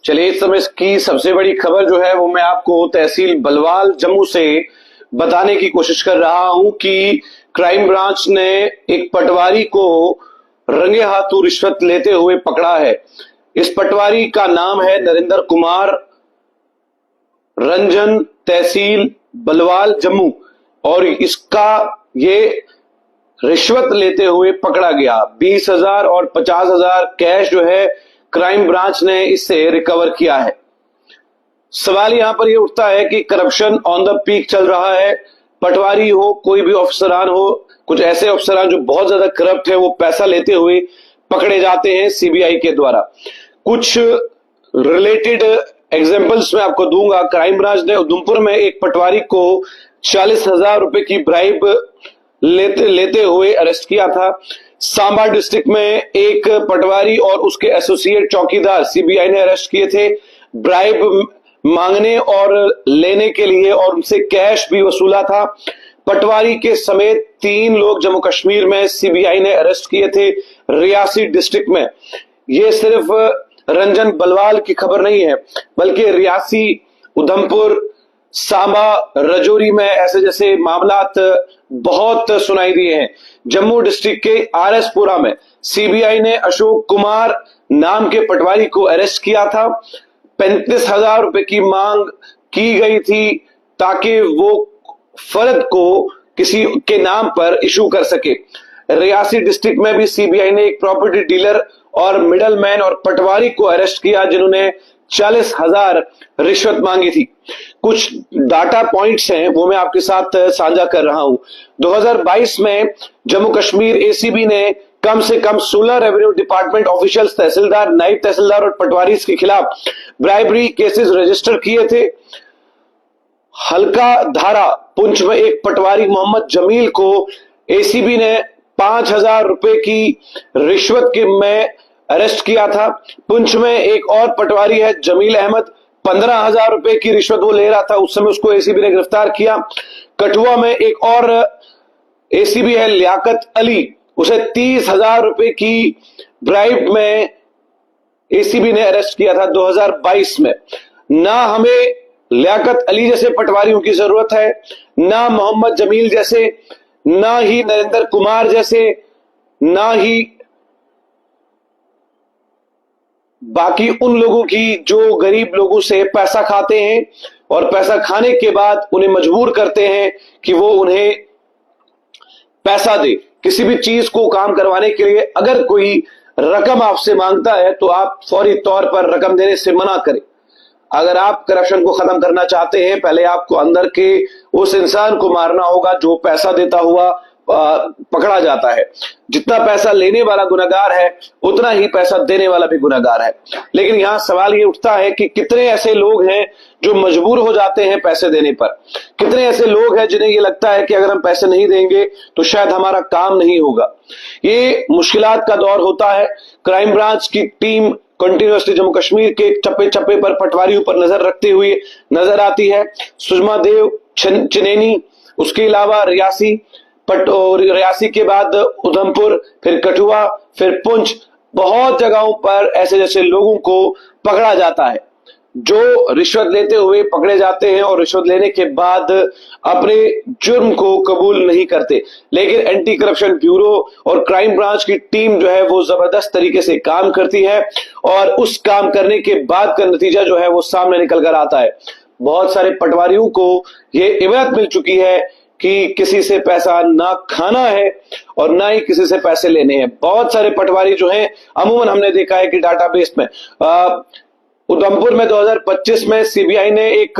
चलिए, इस समय की सबसे बड़ी खबर जो है वो मैं आपको तहसील बलवाल जम्मू से बताने की कोशिश कर रहा हूं कि क्राइम ब्रांच ने एक पटवारी को रंगे हाथों रिश्वत लेते हुए पकड़ा है। इस पटवारी का नाम है नरेंद्र कुमार रंजन, तहसील बलवाल जम्मू, और इसका ये रिश्वत लेते हुए पकड़ा गया। 20,000 और 50,000 कैश जो है क्राइम ब्रांच ने इससे रिकवर किया है। सवाल यहां पर यह उठता है कि करप्शन ऑन द पीक चल रहा है। पटवारी हो, कोई भी अफसरान हो, कुछ ऐसे अफसरान जो बहुत ज्यादा करप्ट है वो पैसा लेते हुए पकड़े जाते हैं सीबीआई के द्वारा। कुछ रिलेटेड एग्जांपल्स मैं आपको दूंगा। क्राइम ब्रांच ने उधमपुर में एक पटवारी को 40,000 रुपए की ब्राइब लेते हुए अरेस्ट किया था। सांबा डिस्ट्रिक्ट में एक पटवारी और उसके एसोसिएट चौकीदार सीबीआई ने अरेस्ट किए थे ब्राइब मांगने और लेने के लिए, और उनसे कैश भी वसूला था। पटवारी के समेत 3 लोग जम्मू कश्मीर में सीबीआई ने अरेस्ट किए थे रियासी डिस्ट्रिक्ट में। ये सिर्फ रंजन बलवाल की खबर नहीं है, बल्कि रियासी, उधमपुर, सांबा, राजौरी में ऐसे जैसे मामलात बहुत सुनाई दिए हैं। जम्मू डिस्ट्रिक्ट के आरएसपुरा में सीबीआई ने अशोक कुमार नाम के पटवारी को अरेस्ट किया था। 35,000 रुपए की मांग की गई थी ताकि वो फर्द को किसी के नाम पर इशू कर सके। रियासी डिस्ट्रिक्ट में भी सीबीआई ने एक प्रॉपर्टी डीलर और मिडलमैन और पटवारी को अरेस्ट किया जिन्होंने 40,000 रिश्वत मांगी थी। कुछ डाटा पॉइंट्स हैं वो मैं आपके साथ साझा कर रहा हूं। 2022 में जम्मू कश्मीर एसीबी ने कम से कम 16 रेवेन्यू डिपार्टमेंट ऑफिशियल्स, तहसीलदार, नायब तहसीलदार और पटवारी के खिलाफ ब्राइबरी केसेस रजिस्टर किए थे। हल्का धारा पुंछ में एक पटवारी मोहम्मद जमील को एसीबी ने 5,000 रुपए की रिश्वत के में अरेस्ट किया था। पुंछ में एक और पटवारी है जमील अहमद, 15,000 रुपए की रिश्वत वो ले रहा था, उस समय उसको एसीबी ने गिरफ्तार किया। कठुआ में एक और एसीबी है लियाकत अली, उसे 30,000 रुपए की ब्राइब में एसीबी ने अरेस्ट किया था 2022 में। ना हमें लियाकत अली जैसे पटवारियों की जरूरत है, ना मोहम्मद जमील जैसे, ना ही नरेंद्र कुमार जैसे, ना ही बाकी उन लोगों की जो गरीब लोगों से पैसा खाते हैं और पैसा खाने के बाद उन्हें मजबूर करते हैं कि वो उन्हें पैसा दे। किसी भी चीज को काम करवाने के लिए अगर कोई रकम आपसे मांगता है तो आप फौरी तौर पर रकम देने से मना करें। अगर आप करप्शन को खत्म करना चाहते हैं, पहले आपको अंदर के उस इंसान को मारना होगा जो पैसा देता हुआ पकड़ा जाता है। जितना पैसा लेने वाला गुनहगार है उतना ही पैसा देने वाला भी गुनहगार है। लेकिन यहां सवाल ये उठता है कि कितने ऐसे लोग हैं जो मजबूर हो जाते हैं पैसे देने पर। कितने ऐसे लोग हैं जिन्हें ये लगता है कि अगर हम पैसे नहीं देंगे तो शायद हमारा काम नहीं होगा। ये मुश्किलात का दौर होता है। क्राइम ब्रांच की टीम कंटिन्यूअसली जम्मू कश्मीर के चप्पे चप्पे पर पटवारियों पर नजर रखते हुए नजर आती है। सुषमा देव, चनैनी, उसके अलावा रियासी रियासी के बाद उधमपुर, फिर कठुआ, फिर पुंछ, बहुत जगहों पर ऐसे जैसे लोगों को पकड़ा जाता है जो रिश्वत लेते हुए पकड़े जाते हैं और रिश्वत लेने के बाद अपने जुर्म को कबूल नहीं करते। लेकिन एंटी करप्शन ब्यूरो और क्राइम ब्रांच की टीम जो है वो जबरदस्त तरीके से काम करती है और उस काम करने के बाद का नतीजा जो है वो सामने निकल कर आता है। बहुत सारे पटवारियों को ये इबरत मिल चुकी है कि किसी से पैसा ना खाना है और ना ही किसी से पैसे लेने हैं। बहुत सारे पटवारी जो हैं, अमूमन हमने देखा है कि डाटाबेस में उधमपुर में 2025 में सीबीआई ने एक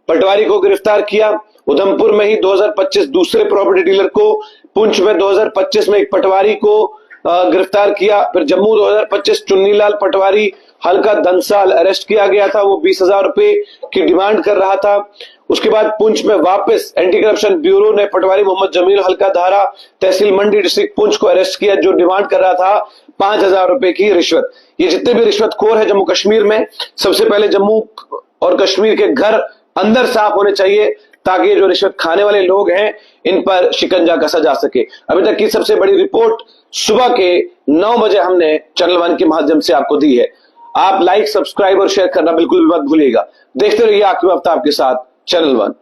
पटवारी को गिरफ्तार किया। उधमपुर में ही 2025 दूसरे प्रॉपर्टी डीलर को, पुंछ में 2025 में एक पटवारी को गिरफ्तार किया। फिर जम्मू 2025 चुन्नीलाल पटवारी हल्का धनसाल अरेस्ट किया गया था, वो 20,000 रुपए की डिमांड कर रहा था। उसके बाद पुंछ में वापस एंटी करप्शन ब्यूरो ने पटवारी मोहम्मद जमील हल्का धारा तहसील मंडी डिस्ट्रिक्ट पुंछ को अरेस्ट किया जो डिमांड कर रहा था 5,000 रुपए की रिश्वत। ये जितने भी रिश्वतखोर है जम्मू कश्मीर में, सबसे पहले जम्मू और कश्मीर के घर अंदर साफ होने चाहिए ताकि जो रिश्वत खाने वाले लोग हैं इन पर शिकंजा कसा जा सके। अभी तक की सबसे बड़ी रिपोर्ट सुबह के 9 बजे हमने चैनल 1 के माध्यम से आपको दी है। आप लाइक, सब्सक्राइब और शेयर करना बिल्कुल भी मत भूलिएगा। देखते रहिए आखिरी हफ्ता आपके साथ चैनल वन।